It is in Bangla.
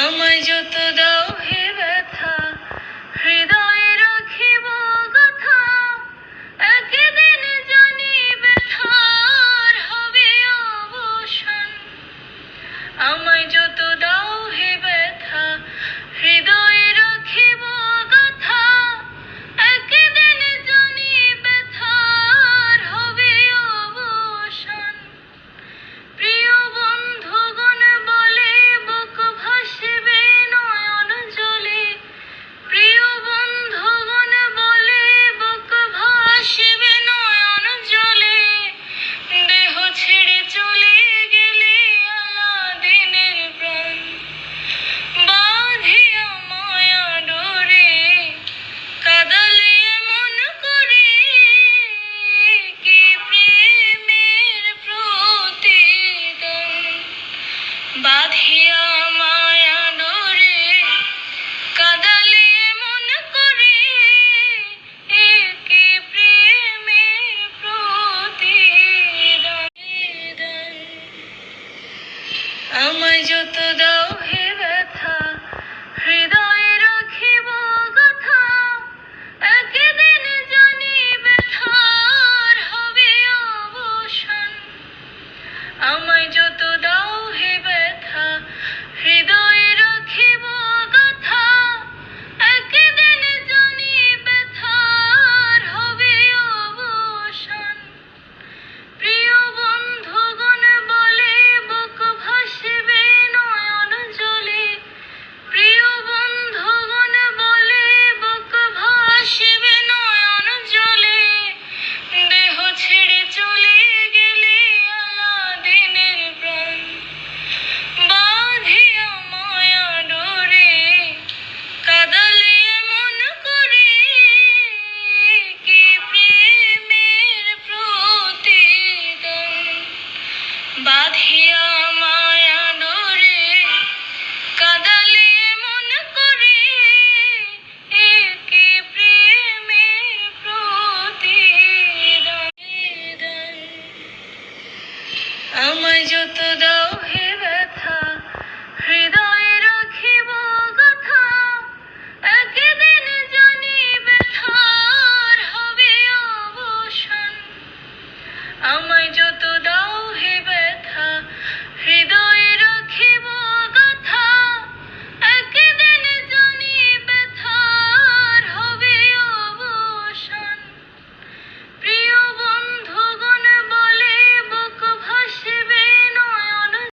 আমায় যত দাও হে ব্যথা, হৃদয়ে রাখিব কথা। একদিন জানি ব্যথার হবে অবসান। আমায় যত দাও হে ব্যথা, হৃদয়ে রাখিব কথা। একদিন জানি ব্যথার হবে অবসান। প্রিয় বন্ধুগণ বলে বুক ভাসবে নয়ন জলে। প্রিয় বন্ধুগণ বলে বুক ভাসবে নয়ন জলে। দেহ ছেড়ে চলে গেলে আলাদিনের প্রাণ। বাঁধিয়া মায়া ডোরে কাঁদালে মন করে, কি প্রেমের প্রতিদান। বাঁধিয়া মায়া ডোরে কাঁদালে মন করে, কি প্রেমের প্রতিদান। আমায় যত দাও হে ব্যথা, হৃদয়ে রাখিব কথা। একদিন জানি ব্যথার হবে অবসান। আমায় যত দাও হে ব্যথা, হৃদয়ে রাখিব কথা। একদিন জানি ব্যথার হবে অবসান। প্রিয় বন্ধুগণ বলে বুক ভাসবে নয়ন জলে। প্রিয় বন্ধুগণ বলে বুক ভাসবে নয়ন জলে। দেহ ছেড়ে চলে গেলে আলাদিনের প্রাণ। বাঁধিয়া মায়া ডোরে কাঁদালে মন করে, কি প্রেমের প্রতিদান। বাঁধিয়া মায়া ডোরে কাঁদালে মন করে, কি প্রেমের প্রতিদান। আমায় যত দাও